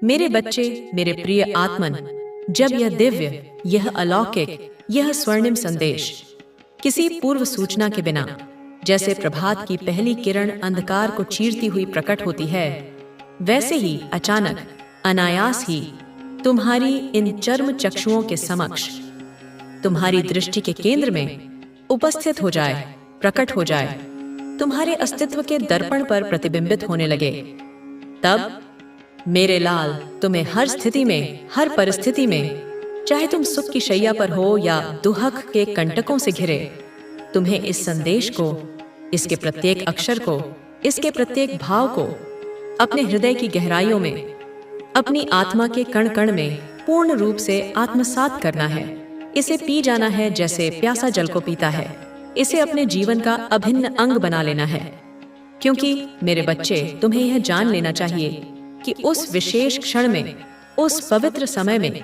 मेरे बच्चे, मेरे प्रिय आत्मन, जब यह दिव्य, यह अलौकिक, यह स्वर्णिम संदेश किसी पूर्व सूचना के बिना, जैसे प्रभात की पहली किरण अंधकार को चीरती हुई प्रकट होती है, वैसे ही अचानक, अनायास ही तुम्हारी इन चर्म चक्षुओं के समक्ष, तुम्हारी दृष्टि के केंद्र में उपस्थित हो जाए, प्रकट हो जाए, तुम्हारे अस्तित्व के दर्पण पर प्रतिबिंबित होने लगे, तब मेरे लाल तुम्हें हर स्थिति में, हर परिस्थिति में, चाहे तुम सुख की शैया पर हो या दुहक के कंटकों से घिरे, तुम्हें इस संदेश को, इसके प्रत्येक अक्षर को, इसके प्रत्येक भाव को अपने हृदय की गहराइयों में, अपनी आत्मा के कण कण में पूर्ण रूप से आत्मसात करना है। इसे पी जाना है जैसे प्यासा जल को पीता है। इसे अपने जीवन का अभिन्न अंग बना लेना है, क्योंकि मेरे बच्चे, तुम्हें यह जान लेना चाहिए कि उस विशेष क्षण में, उस पवित्र समय में,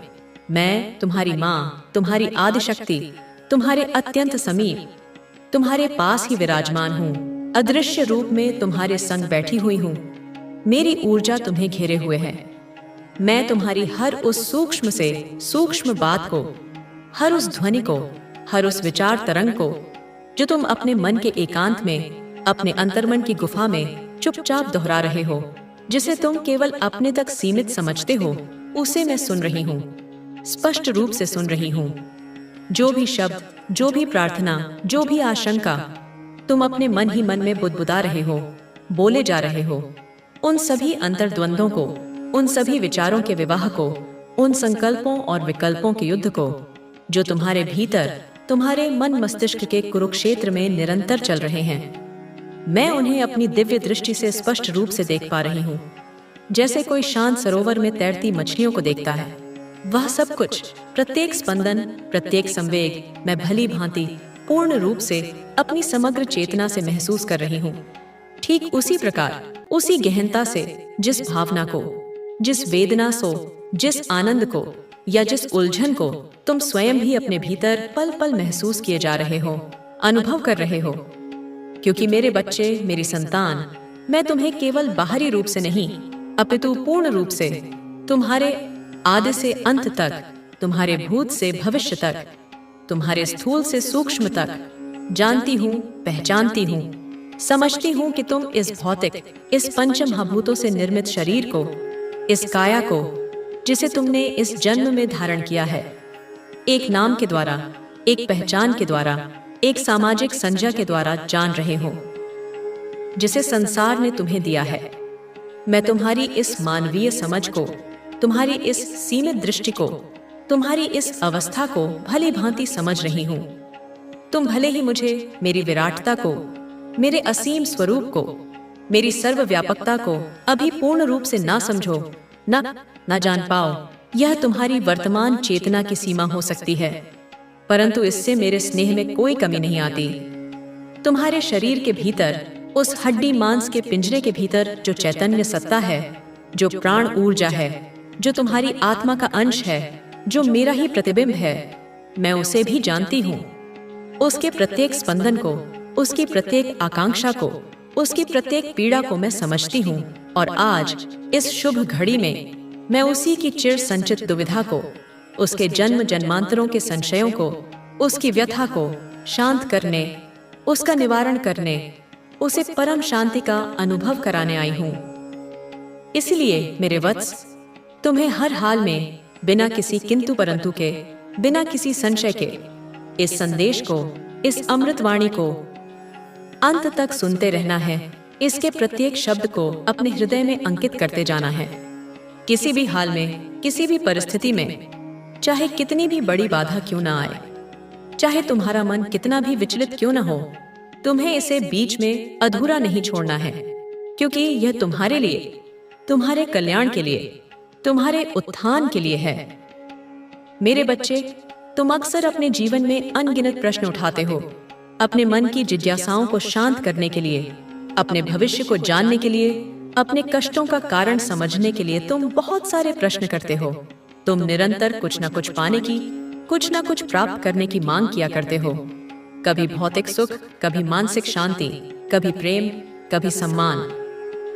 मैं तुम्हारी माँ, तुम्हारी आदिशक्ति, तुम्हारे अत्यंत समीप, तुम्हारे पास ही विराजमान हूँ। अदृश्य रूप में तुम्हारे संग बैठी हुई हूँ। मेरी ऊर्जा तुम्हें घेरे हुए है। मैं तुम्हारी हर उस सूक्ष्म से सूक्ष्म बात को, हर उस ध्वनि को, हर उस विचार तरंग को, जो तुम अपने मन के एकांत में, अपने अंतर्मन की गुफा में चुपचाप दोहरा रहे हो, जिसे तुम केवल अपने तक सीमित समझते हो, उसे मैं सुन रही हूँ, स्पष्ट रूप से सुन रही हूँ। जो भी शब्द, जो भी प्रार्थना, जो भी आशंका तुम अपने मन ही मन में बुदबुदा रहे हो, बोले जा रहे हो, उन सभी अंतर्द्वंद्वों को, उन सभी विचारों के विवाह को, उन संकल्पों और विकल्पों के युद्ध को, जो तुम्हारे भीतर, तुम्हारे मन मस्तिष्क के कुरुक्षेत्र में निरंतर चल रहे हैं, मैं उन्हें अपनी दिव्य दृष्टि से स्पष्ट रूप से देख पा रही हूँ, जैसे कोई शांत सरोवर में तैरती मछलियों को देखता है। वह सब कुछ, प्रत्येक स्पंदन, प्रत्येक संवेग मैं भली भांति पूर्ण रूप से अपनी समग्र चेतना से महसूस कर रही हूँ। ठीक उसी प्रकार, उसी गहनता से जिस भावना को, जिस वेदना से, जिस आनंद को या जिस उलझन को तुम स्वयं भी अपने भीतर पल पल महसूस किए जा रहे हो, अनुभव कर रहे हो। क्योंकि मेरे बच्चे, मेरी संतान, मैं तुम्हें केवल बाहरी रूप से नहीं, अपितु पूर्ण रूप से, तुम्हारे आदि से अंत तक, तुम्हारे भूत से भविष्य तक, तुम्हारे स्थूल से सूक्ष्म तक जानती हूँ, पहचानती हूँ, समझती हूँ कि तुम इस भौतिक, इस पंच महाभूतों से निर्मित शरीर को, इस काया को, जिसे तुमने इस जन्म में धारण किया है, एक नाम के द्वारा, एक पहचान के द्वारा, एक सामाजिक संज्ञा के द्वारा जान रहे हो, जिसे संसार ने तुम्हें दिया है। मैं तुम्हारी इस मानवीय समझ को, तुम्हारी इस सीमित दृष्टि को, तुम्हारी इस अवस्था को भली भांति समझ रही हूँ। तुम भले ही मुझे, मेरी विराटता को, मेरे असीम स्वरूप को, मेरी सर्वव्यापकता को अभी पूर्ण रूप से ना समझो, ना जान पाओ, यह तुम्हारी वर्तमान चेतना की सीमा हो सकती है, परंतु इससे मेरे स्नेह में कोई कमी नहीं आती। तुम्हारे शरीर के भीतर, उस हड्डी मांस के पिंजरे के भीतर जो चैतन्य सत्ता है, जो प्राण ऊर्जा है, जो तुम्हारी आत्मा का अंश है, जो मेरा ही प्रतिबिंब है, मैं उसे भी जानती हूँ। उसके प्रत्येक स्पंदन को, उसकी प्रत्येक आकांक्षा को, उसकी प्रत्येक पीड़ा को मैं समझती हूँ। और आज इस शुभ घड़ी में मैं उसी की चिर संचित दुविधा को, उसके जन्म जन्मांतरों के संशयों को, उसकी व्यथा को शांत करने, उसका निवारण करने, उसे परम शांति का अनुभव कराने आई हूँ। इसलिए मेरे वत्स, तुम्हें हर हाल में, बिना किसी किंतु परंतु के, बिना किसी संशय के, इस संदेश को, इस अमृतवाणी को अंत तक सुनते रहना है। इसके प्रत्येक शब्द को अपने हृदय में अंकित करते जाना है। किसी भी हाल में, किसी भी परिस्थिति में, चाहे कितनी भी बड़ी बाधा क्यों ना आए, चाहे तुम्हारा मन कितना भी विचलित क्यों ना हो, तुम्हें इसे बीच में अधूरा नहीं छोड़ना है, क्योंकि यह तुम्हारे लिए, तुम्हारे कल्याण के लिए, तुम्हारे उत्थान के लिए है। मेरे बच्चे, तुम अक्सर अपने जीवन में अनगिनत प्रश्न उठाते हो, अपने मन की जिज्ञासाओं को शांत करने के लिए, अपने भविष्य को जानने के लिए, अपने कष्टों का कारण समझने के लिए तुम बहुत सारे प्रश्न करते हो। तुम निरंतर कुछ न कुछ पाने की, कुछ न कुछ प्राप्त करने की मांग किया करते हो। कभी भौतिक सुख, कभी मानसिक शांति, कभी प्रेम, कभी सम्मान।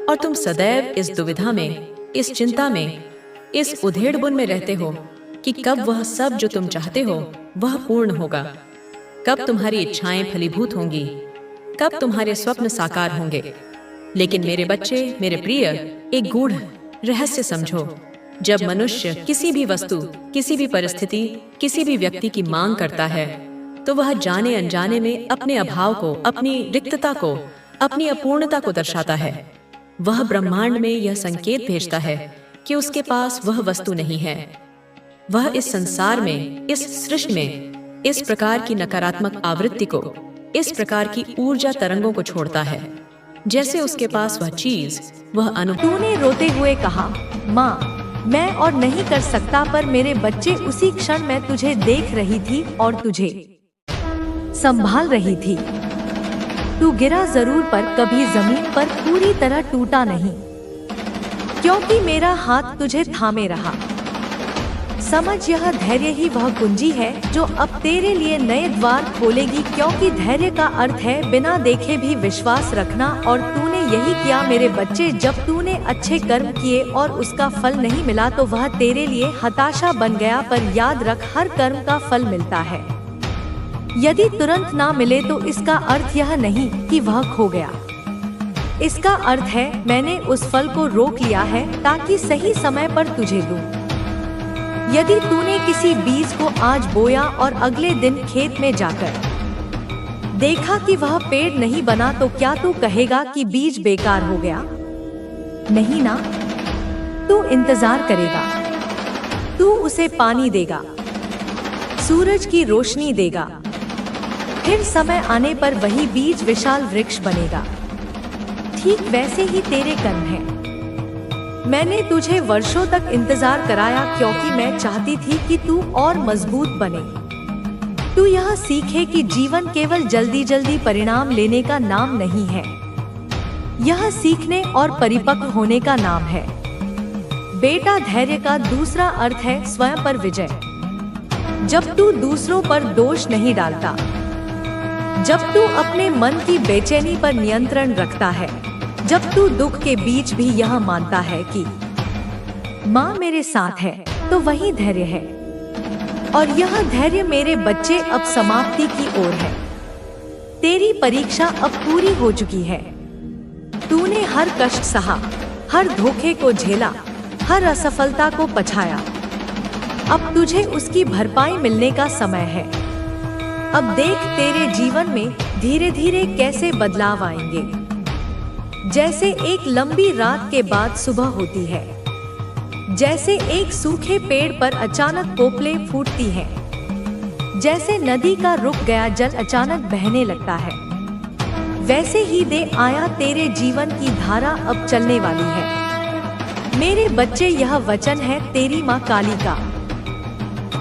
और तुम सदैव इस दुविधा में, इस चिंता में, इस उधेड़बुन में रहते हो कि कब वह सब जो तुम चाहते हो वह पूर्ण होगा, कब तुम्हारी इच्छाएं फलीभूत होंगी, कब तुम्हारे स्वप्न साकार होंगे। लेकिन मेरे बच्चे, मेरे प्रिय, एक गूढ़ रहस्य समझो। जब मनुष्य किसी भी वस्तु, किसी भी परिस्थिति, किसी भी व्यक्ति की मांग करता है तो वह जाने अनजाने में अपने अभाव को, अपनी रिक्तता को, अपनी अपूर्णता को दर्शाता है। वह ब्रह्मांड में यह संकेत भेजता है कि उसके पास वह वस्तु नहीं है। वह इस संसार में, इस सृष्टि में इस प्रकार की नकारात्मक आवृत्ति को, इस प्रकार की ऊर्जा तरंगों को छोड़ता है जैसे उसके पास वह चीज, वह अनुभव। तूने रोते हुए कहा, माँ मैं और नहीं कर सकता, पर मेरे बच्चे उसी क्षण मैं तुझे देख रही थी और तुझे संभाल रही थी। तू गिरा जरूर पर कभी जमीन पर पूरी तरह टूटा नहीं, क्योंकि मेरा हाथ तुझे थामे रहा। समझ, यह धैर्य ही वह कुंजी है जो अब तेरे लिए नए द्वार खोलेगी, क्योंकि धैर्य का अर्थ है बिना देखे भी विश्वास रखना। और तूने यही किया मेरे बच्चे। जब तूने अच्छे कर्म किए और उसका फल नहीं मिला तो वह तेरे लिए हताशा बन गया, पर याद रख, हर कर्म का फल मिलता है। यदि तुरंत ना मिले तो इसका अर्थ यह नहीं कि वह खो गया। इसका अर्थ है मैंने उस फल को रोक लिया है ताकि सही समय पर तुझे दूं। यदि तूने किसी बीज को आज बोया और अगले दिन खेत में जाकर देखा कि वह पेड़ नहीं बना, तो क्या तू कहेगा कि बीज बेकार हो गया? नहीं ना, तू इंतजार करेगा, तू उसे पानी देगा, सूरज की रोशनी देगा, फिर समय आने पर वही बीज विशाल वृक्ष बनेगा। ठीक वैसे ही तेरे कर्म हैं। मैंने तुझे वर्षों तक इंतजार कराया क्योंकि मैं चाहती थी कि तू और मजबूत बने। तू यह सीखे कि जीवन केवल जल्दी जल्दी परिणाम लेने का नाम नहीं है, यह सीखने और परिपक्व होने का नाम है। बेटा, धैर्य का दूसरा अर्थ है स्वयं पर विजय। जब तू दूसरों पर दोष नहीं डालता, जब तू अपने मन की बेचैनी पर नियंत्रण रखता है, जब तू दुख के बीच भी यह मानता है कि माँ मेरे साथ है, तो वही धैर्य है। और यह धैर्य मेरे बच्चे अब समाप्ति की ओर है। तेरी परीक्षा अब पूरी हो चुकी है। तूने हर कष्ट सहा, हर धोखे को झेला, हर असफलता को पछाया। अब तुझे उसकी भरपाई मिलने का समय है। अब देख तेरे जीवन में धीरे धीरे कैसे बदलाव आएंगे। जैसे एक लंबी रात के बाद सुबह होती है, जैसे एक सूखे पेड़ पर अचानक पोपलें फूटती हैं, जैसे नदी का रुक गया जल अचानक बहने लगता है, वैसे ही दे आया तेरे जीवन की धारा अब चलने वाली है। मेरे बच्चे, यह वचन है तेरी माँ काली का।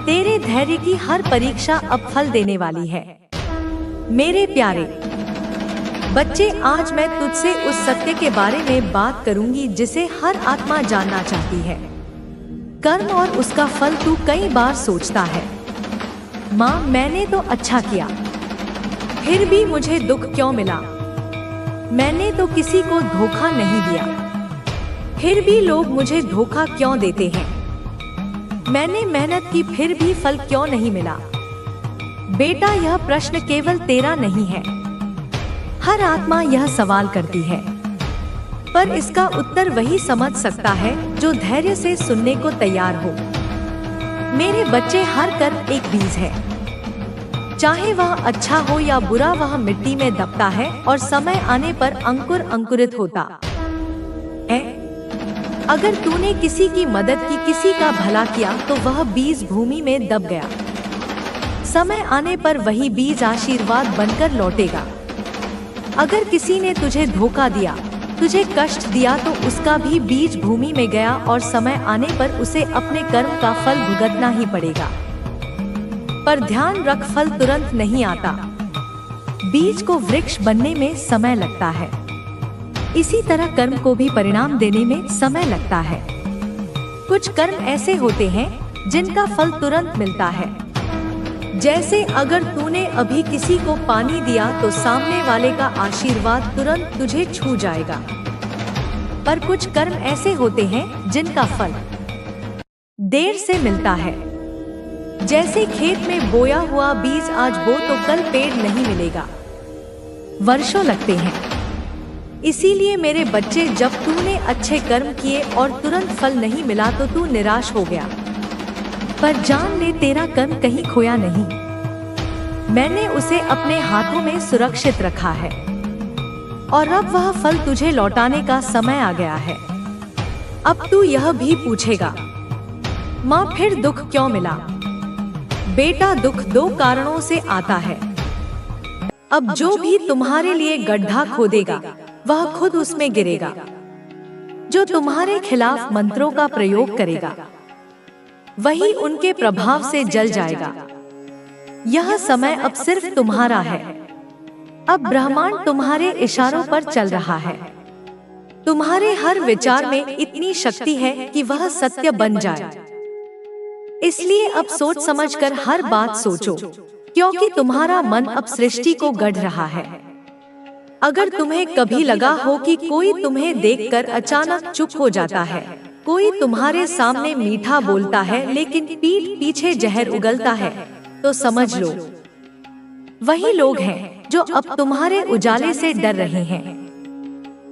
तेरे धैर्य की हर परीक्षा अब फल देने वाली है। मेरे प्यारे बच्चे, आज मैं तुझसे उस सत्य के बारे में बात करूंगी जिसे हर आत्मा जानना चाहती है। कर्म और उसका फल तू कई बार सोचता है, माँ मैंने तो अच्छा किया, फिर भी मुझे दुख क्यों मिला? मैंने तो किसी को धोखा नहीं दिया, फिर भी लोग मुझे धोखा क्यों देते हैं? मैंने मेहनत की फिर भी फल क्यों नहीं मिला? बेटा, यह प्रश्न केवल तेरा नहीं है, हर आत्मा यह सवाल करती है, पर इसका उत्तर वही समझ सकता है जो धैर्य से सुनने को तैयार हो। मेरे बच्चे, हर कर्म एक बीज है, चाहे वह अच्छा हो या बुरा, वह मिट्टी में दबता है और समय आने पर अंकुर अंकुरित होता है। अगर तूने किसी की मदद की, किसी का भला किया, तो वह बीज भूमि में दब गया। समय आने पर वही बीज आशीर्वाद बनकर लौटेगा। अगर किसी ने तुझे धोखा दिया, तुझे कष्ट दिया, तो उसका भी बीज भूमि में गया और समय आने पर उसे अपने कर्म का फल भुगतना ही पड़ेगा। पर ध्यान रख, फल तुरंत नहीं आता। बीज को वृक्ष बनने में समय लगता है। इसी तरह कर्म को भी परिणाम देने में समय लगता है। कुछ कर्म ऐसे होते हैं जिनका फल तुरंत मिलता है। जैसे अगर तूने अभी किसी को पानी दिया तो सामने वाले का आशीर्वाद तुरंत तुझे छू जाएगा। पर कुछ कर्म ऐसे होते हैं जिनका फल देर से मिलता है। जैसे खेत में बोया हुआ बीज आज बो तो कल पेड़ नहीं मिलेगा, वर्षों लगते हैं। इसीलिए मेरे बच्चे, जब तूने अच्छे कर्म किए और तुरंत फल नहीं मिला तो तू निराश हो गया, पर जान ले तेरा कर्म कहीं खोया नहीं। मैंने उसे अपने हाथों में सुरक्षित रखा है और अब वह फल तुझे लौटाने का समय आ गया है। अब तू यह भी पूछेगा, माँ फिर दुख क्यों मिला? बेटा, दुख दो कारणों से आता है। अब जो भी तुम्हारे लिए गड्ढा खोदेगा वह खुद उसमें गिरेगा। जो तुम्हारे खिलाफ मंत्रों का प्रयोग करेगा वही उनके प्रभाव से जल जाएगा। यह समय अब सिर्फ तुम्हारा है। अब ब्रह्मांड तुम्हारे इशारों पर चल रहा है। तुम्हारे हर विचार में इतनी शक्ति है कि वह सत्य बन जाए। इसलिए अब सोच समझकर हर बात सोचो, क्योंकि तुम्हारा मन अब सृष्टि को गढ़ रहा है। अगर तुम्हें कभी लगा हो कि कोई तुम्हें देखकर अचानक चुप हो जाता है, कोई तुम्हारे सामने मीठा बोलता है लेकिन पीठ पीछे जहर उगलता है, तो समझ लो वही लोग हैं जो अब तुम्हारे उजाले से डर रहे हैं।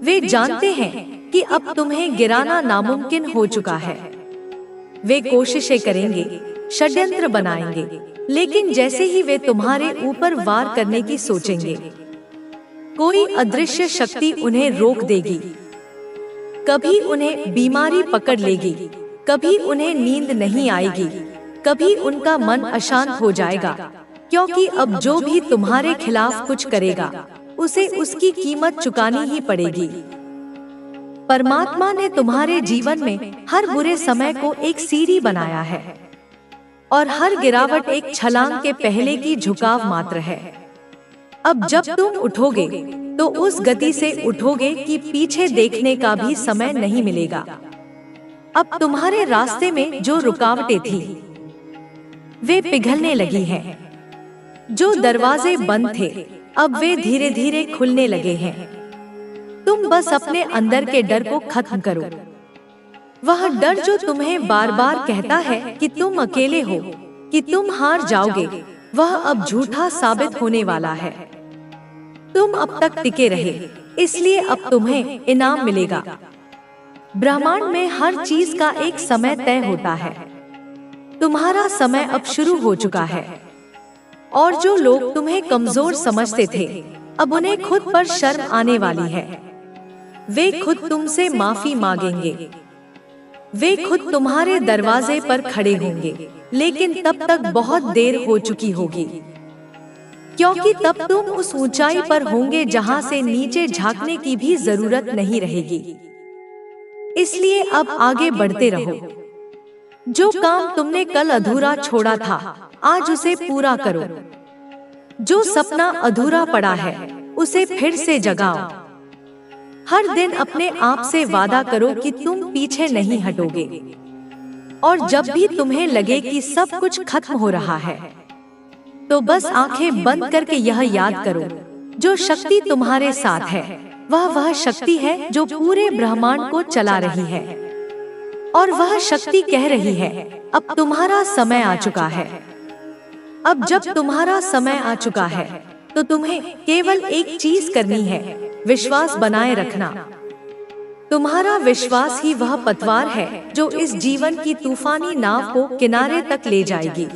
वे जानते हैं कि अब तुम्हें गिराना नामुमकिन हो चुका है। वे कोशिशें करेंगे, षड्यंत्र बनाएंगे, लेकिन जैसे ही वे तुम्हारे ऊपर वार करने की सोचेंगे, कोई अदृश्य शक्ति उन्हें रोक देगी। कभी उन्हें बीमारी पकड़ लेगी, कभी उन्हें नींद नहीं आएगी, कभी उनका मन अशांत हो जाएगा, क्योंकि अब जो भी तुम्हारे खिलाफ कुछ करेगा उसे उसकी कीमत चुकानी ही पड़ेगी। परमात्मा ने तुम्हारे जीवन में हर बुरे समय को एक सीढ़ी बनाया है और हर गिरावट एक छलांग के पहले की झुकाव मात्र है। अब जब तुम उठोगे तो उस गति से उठोगे कि पीछे देखने का भी समय नहीं मिलेगा। अब तुम्हारे रास्ते में जो रुकावटें थी वे पिघलने लगी हैं। जो दरवाजे बंद थे अब वे धीरे धीरे खुलने लगे हैं। तुम बस अपने अंदर के डर को खत्म करो। वह डर जो तुम्हें बार बार कहता है कि तुम अकेले हो, कि तुम हार जाओगे, वह अब झूठा साबित होने वाला है। तुम अब तक टिके रहे, इसलिए अब तुम्हें इनाम मिलेगा। ब्रह्मांड में हर चीज का एक समय तय होता है। तुम्हारा समय अब शुरू हो चुका है और जो लोग तुम्हें कमजोर समझते थे अब उन्हें खुद पर शर्म आने वाली है। वे खुद तुमसे माफी मांगेंगे। वे खुद तुम्हारे दरवाजे पर खड़े होंगे, लेकिन तब तक बहुत देर हो चुकी होगी, क्योंकि तब तुम उस ऊंचाई पर होंगे जहां से नीचे झांकने की भी जरूरत नहीं रहेगी। इसलिए अब आगे बढ़ते रहो। जो काम तुमने कल अधूरा छोड़ा था आज उसे पूरा करो। जो सपना अधूरा पड़ा है उसे फिर से जगाओ। हर दिन अपने आप से वादा करो कि तुम पीछे नहीं हटोगे। और जब भी तुम्हें लगे कि सब कुछ खत्म हो रहा है तो बस आंखें बंद करके यह याद करो, जो शक्ति तुम्हारे साथ है वह शक्ति है जो पूरे ब्रह्मांड को चला रही है। और वह शक्ति कह रही है, अब तुम्हारा समय आ चुका है। अब जब तुम्हारा समय आ चुका है तो तुम्हें केवल एक चीज करनी है, विश्वास बनाए रखना। तुम्हारा विश्वास ही वह पतवार है जो इस जीवन की तूफानी नाव को किनारे तक ले जाएगी।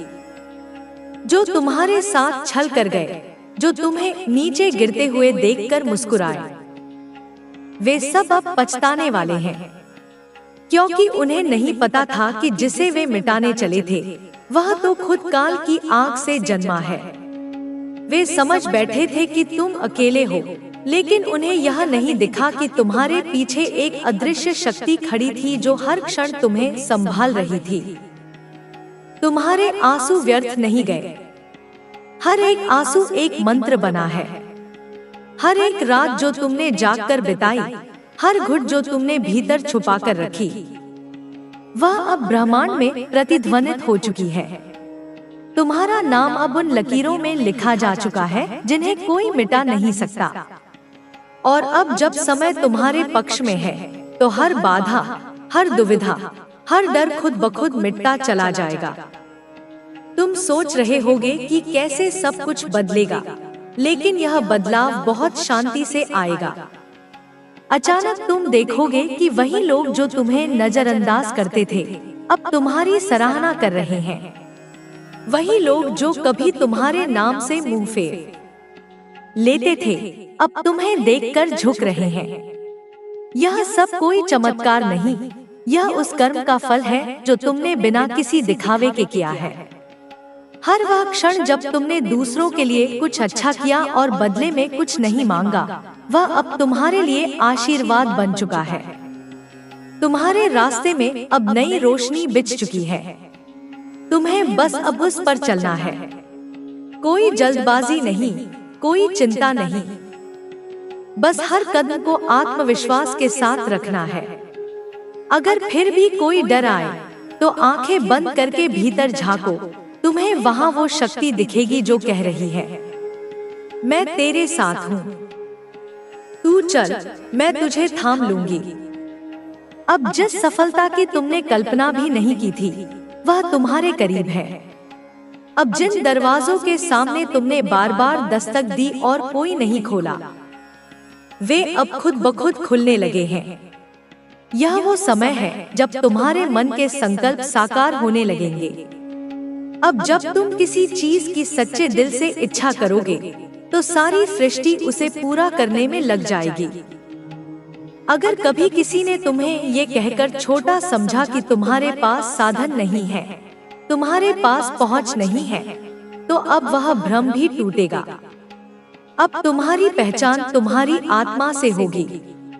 जो तुम्हारे साथ छल कर गए, जो तुम्हें नीचे गिरते हुए देखकर मुस्कुराए, वे सब अब पछताने वाले हैं, क्योंकि उन्हें नहीं पता था कि जिसे वे मिटाने चले थे वह तो खुद काल की आग से जन्मा है। वे समझ बैठे थे कि तुम अकेले हो, लेकिन उन्हें यह नहीं दिखा कि तुम्हारे पीछे एक अदृश्य शक्ति खड़ी थी जो हर क्षण तुम्हें संभाल रही थी। तुम्हारे आंसू व्यर्थ नहीं गए। हर एक आंसू एक मंत्र बना है। हर एक रात जो तुमने जागकर बिताई, हर घुट जो तुमने भीतर छुपाकर रखी, वह अब ब्रह्मांड में प्रतिध्वनित हो चुकी है। तुम्हारा नाम अब उन लकीरों में लिखा जा चुका है जिन्हें कोई मिटा नहीं सकता। और अब जब समय तुम्हारे पक्ष में है तो हर बाधा, हर दुविधा, हर डर खुद ब खुद मिटता चला जाएगा। तुम सोच रहे होगे कि कैसे सब कुछ बदलेगा, लेकिन यह बदलाव बहुत शांति से आएगा। अचानक तुम देखोगे कि वही लोग जो तुम्हें नजरअंदाज करते थे, अब तुम्हारी सराहना कर रहे हैं। वही लोग जो कभी तुम्हारे नाम से मुंह फेर लेते थे, अब तुम्हें देखकर झुक रहे हैं। यह सब कोई चमत्कार नहीं, यह उस कर्म का फल है जो तुमने बिना किसी दिखावे के किया है। हर वह क्षण जब तुमने दूसरों के लिए कुछ अच्छा किया और बदले में कुछ नहीं मांगा, वह अब तुम्हारे लिए आशीर्वाद बन चुका है। तुम्हारे रास्ते में अब नई रोशनी बिछ चुकी है। तुम्हें बस अब उस पर चलना है। कोई जल्दबाजी नहीं, कोई चिंता नहीं, बस हर कदम को आत्मविश्वास के साथ रखना है। अगर फिर भी कोई डर आए तो आंखें बंद करके भीतर झांको, तुम्हें वहां वो शक्ति दिखेगी जो कह रही है, मैं तेरे साथ हूँ, तू चल, मैं तुझे थाम लूंगी। अब जिस सफलता की तुमने कल्पना भी नहीं की थी, वह तुम्हारे करीब है। अब जिन दरवाजों के सामने तुमने बार बार दस्तक दी और कोई नहीं खोला, वे अब खुद ब खुद खुलने लगे हैं। यह वो समय है जब तुम्हारे मन के संकल्प साकार होने लगेंगे। अब जब तुम किसी चीज की सच्चे दिल से इच्छा करोगे, तो सारी सृष्टि उसे पूरा करने में लग जाएगी। अगर कभी किसी ने तुम्हें ये कहकर छोटा समझा कि तुम्हारे पास साधन नहीं है, तुम्हारे पास पहुंच नहीं है, तो अब वह भ्रम भी टूटेगा। अब तुम्हारी पहचान तुम्हारी आत्मा से होगी,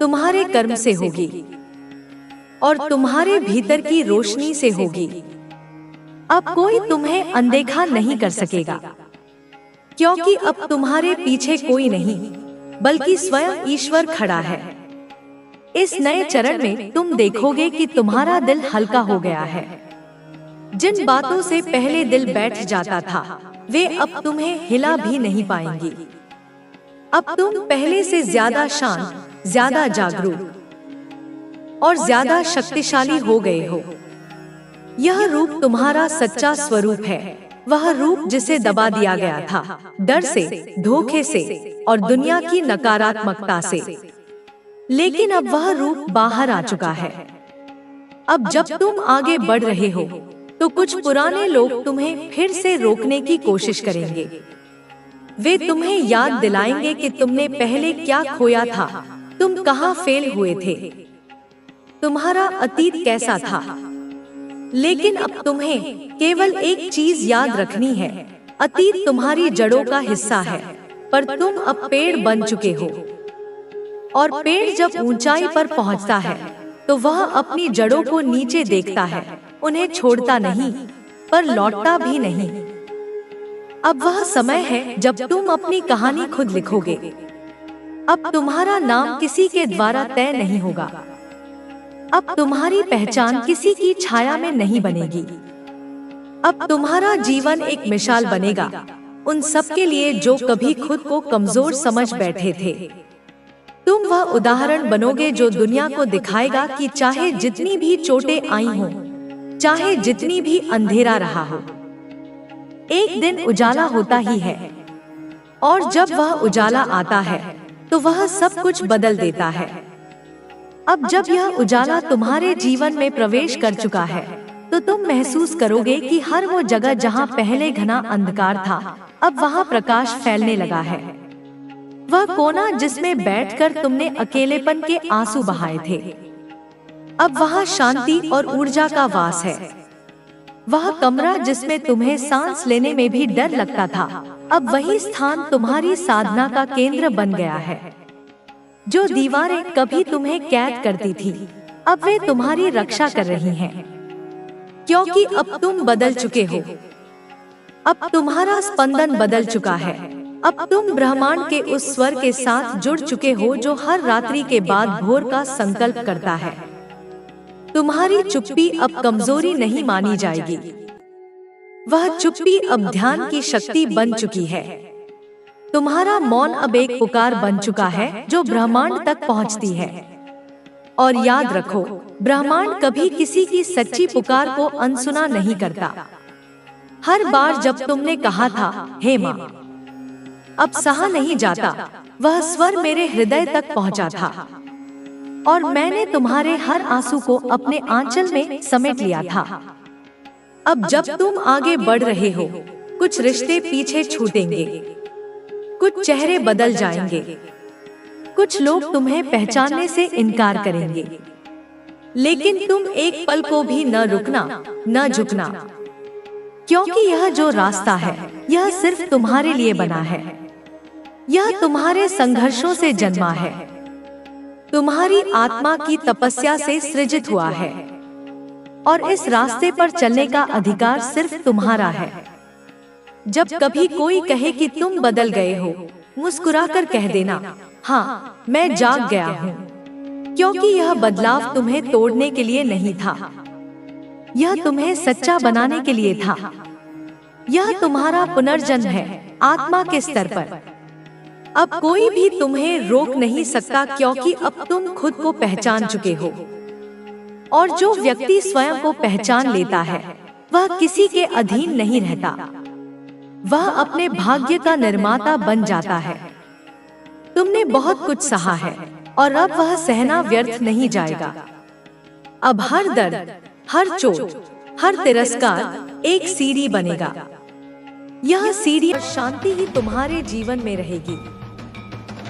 तुम्हारे कर्म से होगी और तुम्हारे भीतर की रोशनी से होगी। अब कोई तुम्हें अनदेखा नहीं कर सकेगा, क्योंकि अब तुम्हारे पीछे कोई नहीं, बल्कि स्वयं ईश्वर खड़ा है। इस नए चरण में तुम देखोगे कि तुम्हारा दिल हल्का हो गया है। जिन बातों से पहले दिल बैठ जाता था, वे अब तुम्हें हिला भी नहीं पाएंगी। अब तुम पहले से ज्यादा शांत, ज्यादा जागरूक और ज्यादा शक्तिशाली हो गए हो। यह रूप तुम्हारा सच्चा स्वरूप है, वह रूप जिसे दबा दिया गया था, डर से, धोखे से और दुनिया की नकारात्मकता से। लेकिन अब वह रूप बाहर आ चुका है। अब जब तुम आगे बढ़ रहे हो, तो कुछ पुराने लोग तुम्हें फिर से रोकने की कोशिश करेंगे। वे तुम्हें याद दिलाएंगे कि तुमने पहले क्या खोया था, तुम कहाँ फेल हुए थे, तुम्हारा अतीत कैसा था। लेकिन अब तुम्हें केवल एक चीज याद रखनी है, अतीत तुम्हारी जड़ों का हिस्सा है, पर तुम अब पेड़ बन चुके हो। और पेड़ जब ऊंचाई पर पहुंचता है, तो वह अपनी जड़ों को नीचे देखता है, उन्हें छोड़ता नहीं, पर लौटता भी नहीं। अब वह समय है जब तुम अपनी कहानी खुद लिखोगे। अब तुम्हारा नाम किसी के द्वारा तय नहीं होगा। अब तुम्हारी पहचान किसी की छाया में नहीं बनेगी। अब तुम्हारा जीवन एक मिसाल बनेगा उन सबके लिए जो कभी खुद को कमजोर समझ बैठे थे। तुम वह उदाहरण बनोगे जो दुनिया को दिखाएगा कि चाहे जितनी भी चोटें आई हों, चाहे जितनी भी अंधेरा रहा हो, एक दिन उजाला होता ही है। और जब वह उजाला आता है, तो वह सब कुछ बदल देता है। अब जब यह उजाला तुम्हारे जीवन में प्रवेश कर चुका है, तो तुम महसूस करोगे कि हर वो जगह जहाँ पहले घना अंधकार था, अब वहाँ प्रकाश फैलने लगा है। वह कोना जिसमें बैठकर तुमने अकेलेपन के आंसू बहाए थे, अब वहाँ शांति और ऊर्जा का वास है। वह कमरा जिसमें तुम्हें सांस लेने में भी डर लगता था, अब वही स्थान तुम्हारी साधना का केंद्र बन गया है। जो दीवारें कभी तुम्हें कैद करती थी, अब वे तुम्हारी रक्षा कर रही हैं, क्योंकि अब तुम बदल चुके हो। अब तुम्हारा स्पंदन बदल चुका है। अब तुम ब्रह्मांड के उस स्वर के साथ जुड़ चुके हो जो हर रात्रि के बाद भोर का संकल्प करता है। तुम्हारी चुप्पी अब कमजोरी नहीं मानी जाएगी। वह चुप्पी अब ध्यान की शक्ति बन चुकी है। तुम्हारा मौन अब एक पुकार बन चुका है जो ब्रह्मांड तक पहुंचती है। और याद रखो, ब्रह्मांड कभी किसी की सच्ची पुकार को अनसुना नहीं करता। हर बार जब तुमने कहा था, हे माँ, अब सहा नहीं जाता, वह स्वर मेरे हृदय तक पहुँचा था और मैंने तुम्हारे हर आंसू को अपने आंचल में समेट लिया था। अब जब तुम आगे बढ़ रहे हो, कुछ रिश्ते पीछे छूटेंगे, कुछ चेहरे बदल जाएंगे, कुछ लोग तुम्हें पहचानने से इनकार करेंगे, लेकिन तुम एक पल को भी न रुकना, न झुकना, क्योंकि यह जो रास्ता है, यह सिर्फ तुम्हारे लिए बना है। यह तुम्हारे संघर्षों से जन्मा है, तुम्हारी आत्मा की तपस्या से सृजित हुआ है और इस रास्ते पर चलने का अधिकार सिर्फ तुम्हारा है। जब कभी कोई कहे कि तुम बदल गए हो, मुस्कुराकर कह देना, हाँ, मैं जाग गया हूँ, क्योंकि यह बदलाव तुम्हें तोड़ने के लिए नहीं था, यह तुम्हें सच्चा बनाने के लिए था। यह तुम्हारा पुनर्जन्म है, आत्मा के स्तर पर। अब कोई भी तुम्हें रोक नहीं सकता, क्योंकि अब तुम खुद को पहचान चुके हो और जो व्यक्ति स्वयं को पहचान लेता है, वह किसी के अधीन नहीं रहता, वह अपने भाग्य का निर्माता बन जाता है। तुमने बहुत कुछ सहा है और अब वह सहना व्यर्थ नहीं जाएगा। अब हर दर्द, हर चोट, हर तिरस्कार एक सीढ़ी बनेगा। यह सीढ़ी शांति ही तुम्हारे जीवन में रहेगी।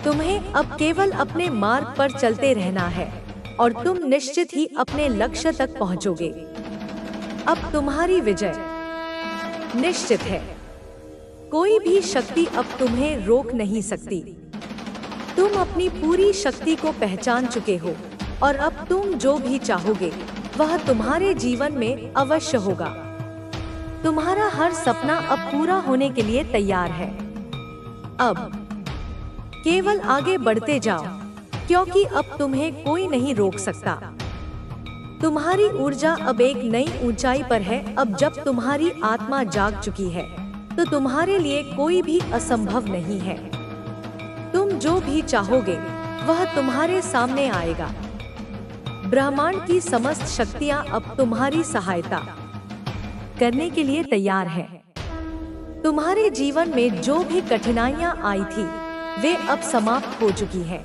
तुम्हें अब केवल अपने मार्ग पर चलते रहना है और तुम निश्चित ही अपने लक्ष्य तक पहुंचोगे। अब तुम्हारी विजय निश्चित है। कोई भी शक्ति अब तुम्हें रोक नहीं सकती। तुम अपनी पूरी शक्ति को पहचान चुके हो और अब तुम जो भी चाहोगे वह तुम्हारे जीवन में अवश्य होगा। तुम्हारा हर सपना अब पूरा होने के लिए तैयार है। अब केवल आगे बढ़ते जाओ, क्योंकि अब तुम्हें कोई नहीं रोक सकता। तुम्हारी ऊर्जा अब एक नई ऊंचाई पर है। अब जब तुम्हारी आत्मा जाग चुकी है, तो तुम्हारे लिए कोई भी असंभव नहीं है। तुम जो भी चाहोगे वह तुम्हारे सामने आएगा। ब्रह्मांड की समस्त शक्तियां अब तुम्हारी सहायता करने के लिए तैयार है। तुम्हारे जीवन में जो भी कठिनाइयां आई थी, वे अब समाप्त हो चुकी है।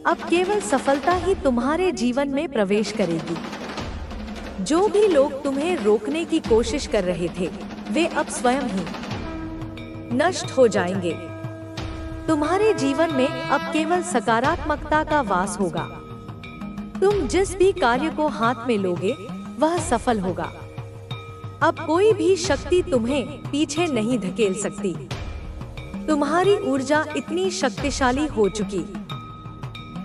अब केवल सफलता ही तुम्हारे जीवन में प्रवेश करेगी। जो भी लोग तुम्हें रोकने की कोशिश कर रहे थे, वे अब स्वयं ही नष्ट हो जाएंगे। तुम्हारे जीवन में अब केवल सकारात्मकता का वास होगा। तुम जिस भी कार्य को हाथ में लोगे, वह सफल होगा। अब कोई भी शक्ति तुम्हें पीछे नहीं धकेल सकती। तुम्हारी ऊर्जा इतनी शक्तिशाली हो चुकी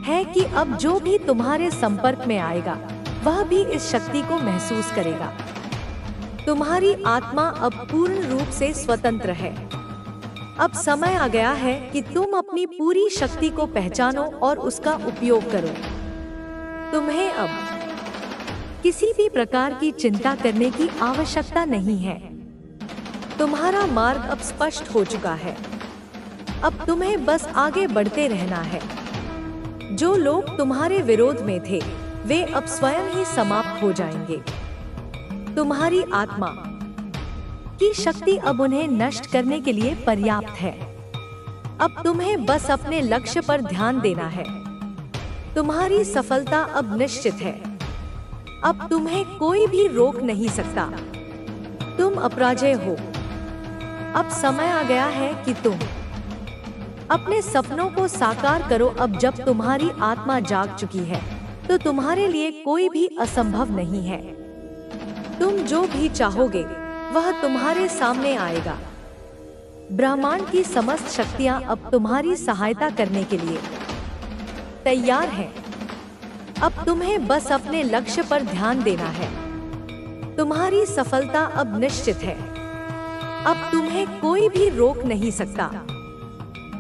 है कि अब जो भी तुम्हारे संपर्क में आएगा, वह भी इस शक्ति को महसूस करेगा। तुम्हारी आत्मा अब पूर्ण रूप से स्वतंत्र है। अब समय आ गया है कि तुम अपनी पूरी शक्ति को पहचानो और उसका उपयोग करो। तुम्हें अब किसी भी प्रकार की चिंता करने की आवश्यकता नहीं है। तुम्हारा मार्ग अब स्पष्ट हो चुका है। अब तुम्हें बस आगे बढ़ते रहना है। जो लोग तुम्हारे विरोध में थे, वे अब स्वयं ही समाप्त हो जाएंगे। तुम्हारी आत्मा की शक्ति अब उन्हें नष्ट करने के लिए पर्याप्त है। अब तुम्हें बस अपने लक्ष्य पर ध्यान देना है। तुम्हारी सफलता अब निश्चित है। अब तुम्हें कोई भी रोक नहीं सकता। तुम अपराजय हो। अब समय आ गया है कि तुम अपने सपनों को साकार करो। अब जब तुम्हारी आत्मा जाग चुकी है, तो तुम्हारे लिए कोई भी असंभव नहीं है। तुम जो भी चाहोगे वह तुम्हारे सामने आएगा। ब्रह्मांड की समस्त शक्तियां अब तुम्हारी सहायता करने के लिए तैयार हैं। अब तुम्हें बस अपने लक्ष्य पर ध्यान देना है। तुम्हारी सफलता अब निश्चित है। अब तुम्हें कोई भी रोक नहीं सकता।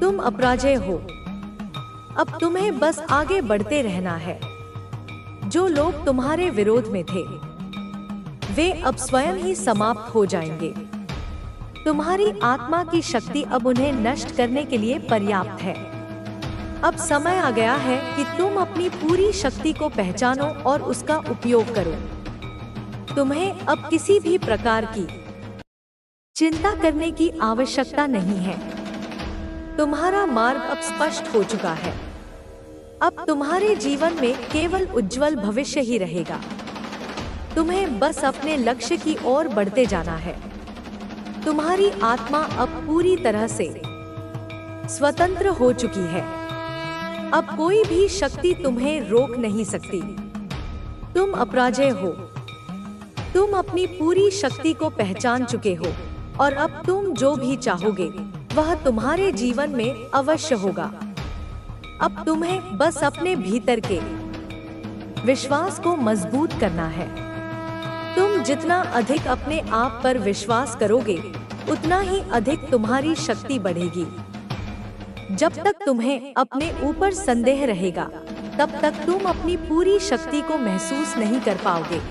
तुम अपराजय हो। अब तुम्हें बस आगे बढ़ते रहना है। जो लोग तुम्हारे विरोध में थे, वे अब स्वयं ही समाप्त हो जाएंगे। तुम्हारी आत्मा की शक्ति अब उन्हें नष्ट करने के लिए पर्याप्त है। अब समय आ गया है कि तुम अपनी पूरी शक्ति को पहचानो और उसका उपयोग करो। तुम्हें अब किसी भी प्रकार की चिंता करने की आवश्यकता नहीं है। तुम्हारा मार्ग अब स्पष्ट हो चुका है। अब तुम्हारे जीवन में केवल उज्जवल भविष्य ही रहेगा। तुम्हें बस अपने लक्ष्य की ओर बढ़ते जाना है। तुम्हारी आत्मा अब पूरी तरह से स्वतंत्र हो चुकी है। अब कोई भी शक्ति तुम्हें रोक नहीं सकती। तुम अपराजेय हो। तुम अपनी पूरी शक्ति को पहचान चुके हो और अब तुम जो भी चाहोगे वह तुम्हारे जीवन में अवश्य होगा। अब तुम्हें बस अपने भीतर के विश्वास को मजबूत करना है। तुम जितना अधिक अपने आप पर विश्वास करोगे उतना ही अधिक तुम्हारी शक्ति बढ़ेगी। जब तक तुम्हें अपने ऊपर संदेह रहेगा तब तक तुम अपनी पूरी शक्ति को महसूस नहीं कर पाओगे।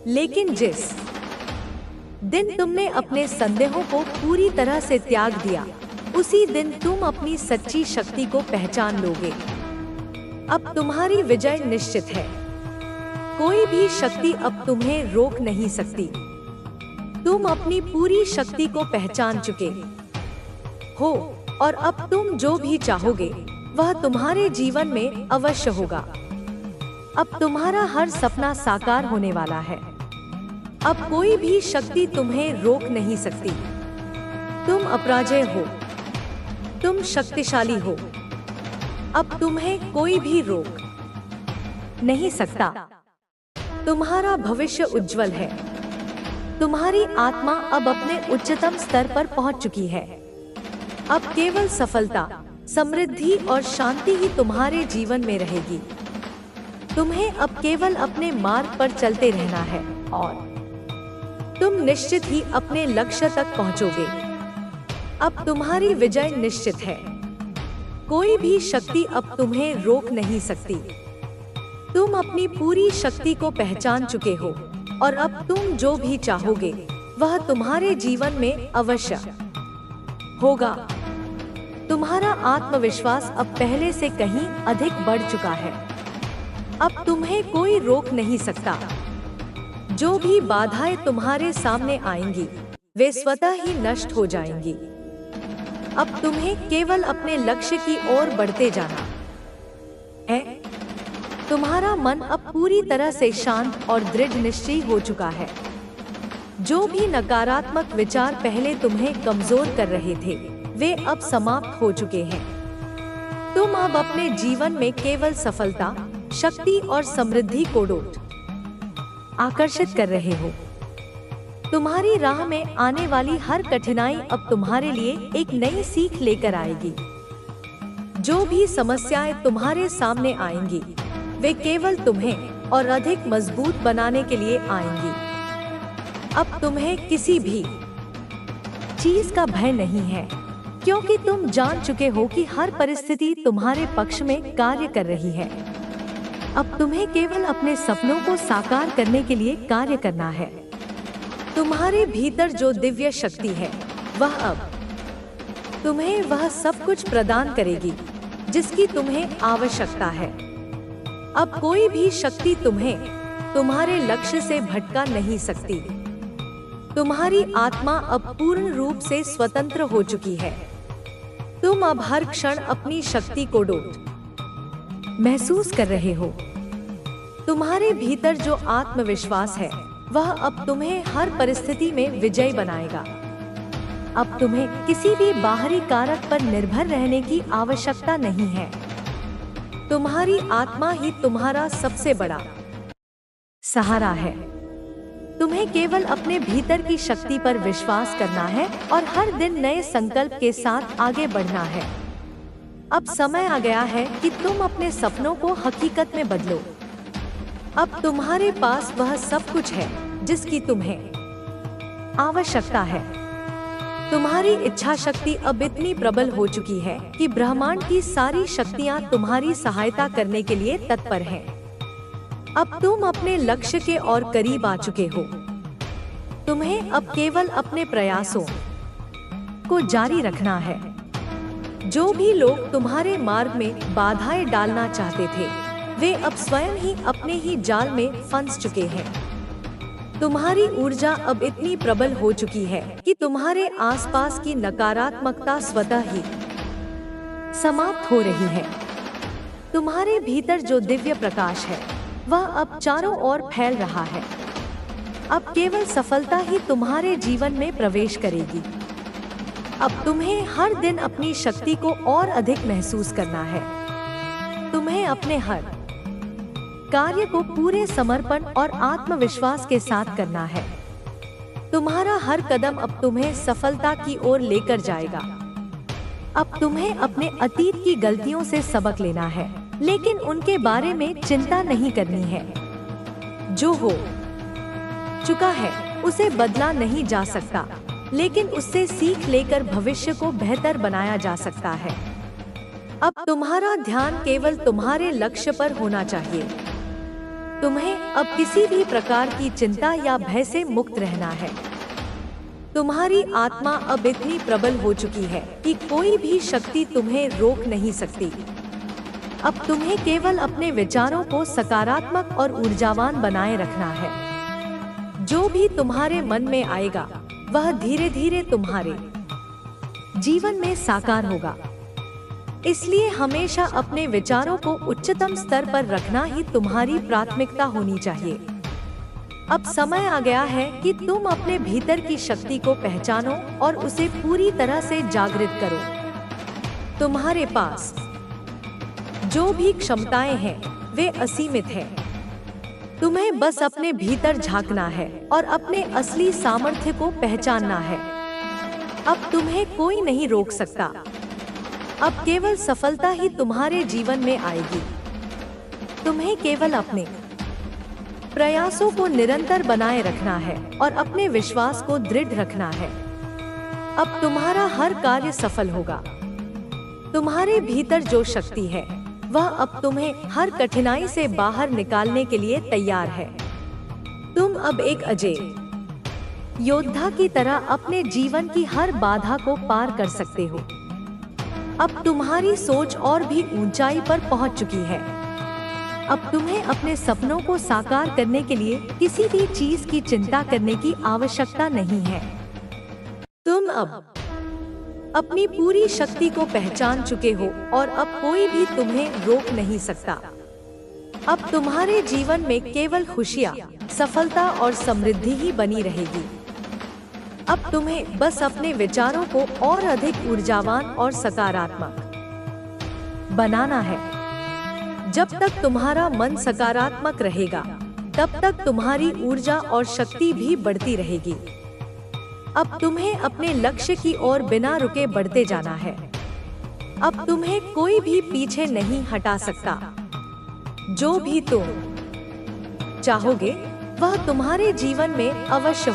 लेकिन जिस दिन तुमने अपने संदेहों को पूरी तरह से त्याग दिया, उसी दिन तुम अपनी सच्ची शक्ति को पहचान लोगे। अब तुम्हारी विजय निश्चित है। कोई भी शक्ति अब तुम्हें रोक नहीं सकती। तुम अपनी पूरी शक्ति को पहचान चुके हो और अब तुम जो भी चाहोगे वह तुम्हारे जीवन में अवश्य होगा। अब तुम्हारा हर सपना साकार होने वाला है। अब कोई भी शक्ति तुम्हें रोक नहीं सकती। तुम अपराजेय हो। तुम शक्तिशाली हो। अब तुम्हें कोई भी रोक नहीं सकता। तुम्हारा भविष्य उज्जवल है। तुम्हारी आत्मा अब अपने उच्चतम स्तर पर पहुंच चुकी है। अब केवल सफलता, समृद्धि और शांति ही तुम्हारे जीवन में रहेगी। तुम्हें अब केवल अपने मार्ग पर चलते रहना है और तुम निश्चित ही अपने लक्ष्य तक पहुंचोगे। अब तुम्हारी विजय निश्चित है। कोई भी शक्ति अब तुम्हें रोक नहीं सकती। तुम अपनी पूरी शक्ति को पहचान चुके हो और अब तुम जो भी चाहोगे वह तुम्हारे जीवन में अवश्य होगा। तुम्हारा आत्मविश्वास अब पहले से कहीं अधिक बढ़ चुका है। अब तुम्हें कोई रोक नहीं सकता। जो भी बाधाएं तुम्हारे सामने आएंगी वे स्वतः ही नष्ट हो जाएंगी। अब तुम्हें केवल अपने लक्ष्य की ओर बढ़ते जाना है। तुम्हारा मन अब पूरी तरह से शांत और दृढ़ निश्चयी हो चुका है। जो भी नकारात्मक विचार पहले तुम्हें कमजोर कर रहे थे वे अब समाप्त हो चुके हैं। तुम अब अपने जीवन में केवल सफलता, शक्ति और समृद्धि को आकर्षित कर रहे हो। तुम्हारी राह में आने वाली हर कठिनाई अब तुम्हारे लिए एक नई सीख लेकर आएगी। जो भी समस्याएं तुम्हारे सामने आएंगी वे केवल तुम्हें और अधिक मजबूत बनाने के लिए आएंगी। अब तुम्हें किसी भी चीज का भय नहीं है, क्योंकि तुम जान चुके हो कि हर परिस्थिति तुम्हारे पक्ष में कार्य कर रही है। अब तुम्हें केवल अपने सपनों को साकार करने के लिए कार्य करना है। तुम्हारे भीतर जो दिव्य शक्ति है वह अब तुम्हें वह सब कुछ प्रदान करेगी जिसकी तुम्हें आवश्यकता है। अब कोई भी शक्ति तुम्हें तुम्हारे लक्ष्य से भटका नहीं सकती। तुम्हारी आत्मा अब पूर्ण रूप से स्वतंत्र हो चुकी है। तुम अब हर क्षण अपनी शक्ति को महसूस कर रहे हो। तुम्हारे भीतर जो आत्मविश्वास है वह अब तुम्हें हर परिस्थिति में विजयी बनाएगा। अब तुम्हें किसी भी बाहरी कारक पर निर्भर रहने की आवश्यकता नहीं है। तुम्हारी आत्मा ही तुम्हारा सबसे बड़ा सहारा है। तुम्हें केवल अपने भीतर की शक्ति पर विश्वास करना है और हर दिन नए संकल्प के साथ आगे बढ़ना है। अब समय आ गया है कि तुम अपने सपनों को हकीकत में बदलो। अब तुम्हारे पास वह सब कुछ है जिसकी तुम्हें आवश्यकता है। तुम्हारी इच्छा शक्ति अब इतनी प्रबल हो चुकी है कि ब्रह्मांड की सारी शक्तियां तुम्हारी सहायता करने के लिए तत्पर हैं। अब तुम अपने लक्ष्य के और करीब आ चुके हो। तुम्हें अब केवल अपने प्रयासों को जारी रखना है। जो भी लोग तुम्हारे मार्ग में बाधाएं डालना चाहते थे, वे अब स्वयं ही अपने ही जाल में फंस चुके हैं। तुम्हारी ऊर्जा अब इतनी प्रबल हो चुकी है कि तुम्हारे आसपास की नकारात्मकता स्वतः ही समाप्त हो रही है। तुम्हारे भीतर जो दिव्य प्रकाश है, वह अब चारों ओर फैल रहा है। अब केवल सफलता ही तुम्हारे जीवन में प्रवेश करेगी। अब तुम्हें हर दिन अपनी शक्ति को और अधिक महसूस करना है। तुम्हें अपने हर कार्य को पूरे समर्पण और आत्मविश्वास के साथ करना है। तुम्हारा हर कदम अब तुम्हें सफलता की ओर लेकर जाएगा। अब तुम्हें अपने अतीत की गलतियों से सबक लेना है, लेकिन उनके बारे में चिंता नहीं करनी है। जो हो चुका है उसे बदला नहीं जा सकता, लेकिन उससे सीख लेकर भविष्य को बेहतर बनाया जा सकता है। अब तुम्हारा ध्यान केवल तुम्हारे लक्ष्य पर होना चाहिए। तुम्हें अब किसी भी प्रकार की चिंता या भय से मुक्त रहना है। तुम्हारी आत्मा अब इतनी प्रबल हो चुकी है कि कोई भी शक्ति तुम्हें रोक नहीं सकती। अब तुम्हें केवल अपने विचारों को सकारात्मक और ऊर्जावान बनाए रखना है। जो भी तुम्हारे मन में आएगा, वह धीरे धीरे तुम्हारे जीवन में साकार होगा। इसलिए हमेशा अपने विचारों को उच्चतम स्तर पर रखना ही तुम्हारी प्राथमिकता होनी चाहिए। अब समय आ गया है कि तुम अपने भीतर की शक्ति को पहचानो और उसे पूरी तरह से जागृत करो। तुम्हारे पास जो भी क्षमताएं हैं, वे असीमित हैं। तुम्हें बस अपने भीतर झांकना है और अपने असली सामर्थ्य को पहचानना है। अब तुम्हें कोई नहीं रोक सकता। अब केवल सफलता ही तुम्हारे जीवन में आएगी। तुम्हें केवल अपने प्रयासों को निरंतर बनाए रखना है और अपने विश्वास को दृढ़ रखना है। अब तुम्हारा हर कार्य सफल होगा। तुम्हारे भीतर जो शक्ति है, वह अब तुम्हें हर कठिनाई से बाहर निकालने के लिए तैयार है। तुम अब एक अजेय योद्धा की तरह अपने जीवन की हर बाधा को पार कर सकते हो। अब तुम्हारी सोच और भी ऊंचाई पर पहुंच चुकी है। अब तुम्हें अपने सपनों को साकार करने के लिए किसी भी चीज की चिंता करने की आवश्यकता नहीं है। तुम अब अपनी पूरी शक्ति को पहचान चुके हो और अब कोई भी तुम्हें रोक नहीं सकता। अब तुम्हारे जीवन में केवल खुशियाँ, सफलता और समृद्धि ही बनी रहेगी। अब तुम्हें बस अपने विचारों को और अधिक ऊर्जावान और सकारात्मक बनाना है। जब तक तुम्हारा मन सकारात्मक रहेगा, तब तक तुम्हारी ऊर्जा और शक्ति भी बढ़ती रहेगी। अब तुम्हें अपने लक्ष्य की ओर बिना रुके बढ़ते जाना है। अब तुम्हें कोई भी पीछे नहीं हटा सकता। जो भी तुम चाहोगे, वह तुम्हारे जीवन में अवश्य